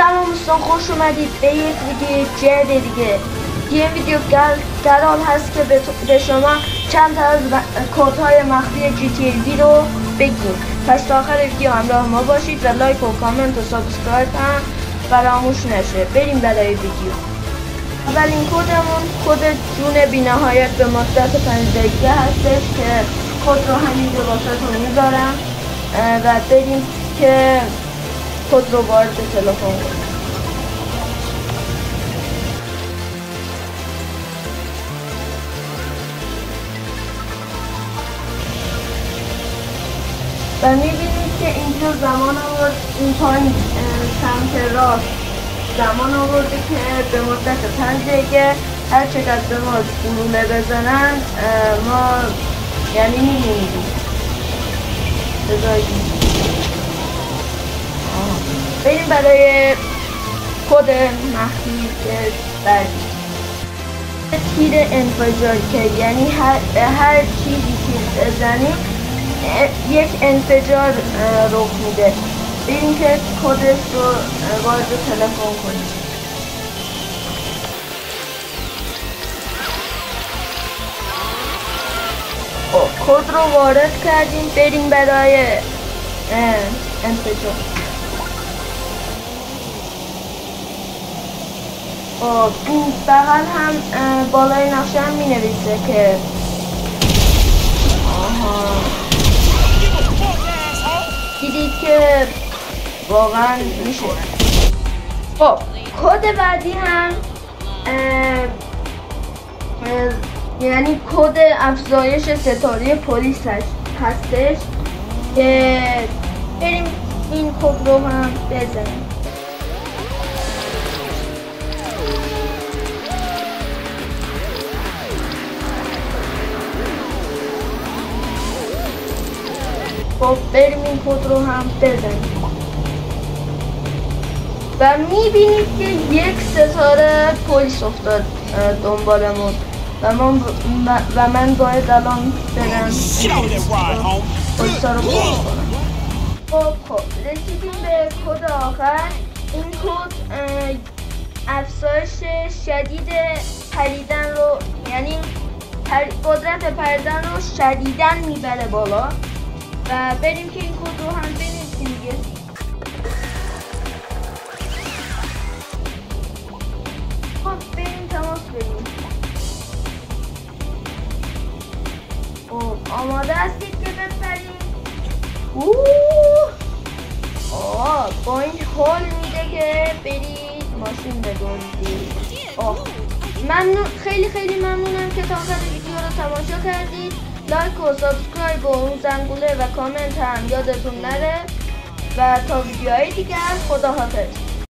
سلام دوستان، خوش اومدید به یک ویدیو جدید دیگه. یه ویدیو قرار هست که به شما چند تا از کدهای مخفی GTA V رو بگیم. پس تا آخر ویدیو همراه ما باشید و لایک و کامنت و سابسکرایب هم فراموش نشه. بریم برای ویدیو. اولین کدمون کد جون بی‌نهایت به مدت 5 دقیقه هستش که کد رو همینجا واسهتون میذارم و بریم که کد رو وارد تلفن کنیم. و میبینید که اینجا زمان آورد، این پایین سمت راست زمان آورده که به مدت 5 دقیقه هر چقدر به ما گلوله بزنن ما یعنی میمیریم. بریم برای کد مخفی که بعدی تیر انفجار که یعنی هر چیزی که بزنیم یک انفجار رخ میده. بریم که کدش رو وارد تلفن کنیم. کد رو وارد کردیم، بریم برای انفجار. این بغل هم بالای نقشه هم می نویسه که دیدید که واقعا میشه. خب کد بعدی هم یعنی کد افزایش ستاره پلیس هستش که بریم این کد رو هم بزنیم. خب بریم این کد رو هم بزنیم و میبینید که یک ستاره پلیس افتاد دنبالمون و من باید الان برم پلیس ها رو باز کنم. خب رسیدیم به کد آخر. این کد افزایش شدید پریدن رو یعنی قدرت پریدن رو شدیداً میبره بالا و بریم که این کد رو هم بنویسیم دیگه. خب بریم تماس بگیریم. آماده هستید که بپریم؟ با این حال میده که برید ماشین بدوزید. ممنون، خیلی ممنونم که تا آخر ویدیو رو تماشا کردید. لایک و سابسکرایب و اون زنگوله و کامنت هم یادتون نره و تا ویدیوهای دیگر خداحافظ.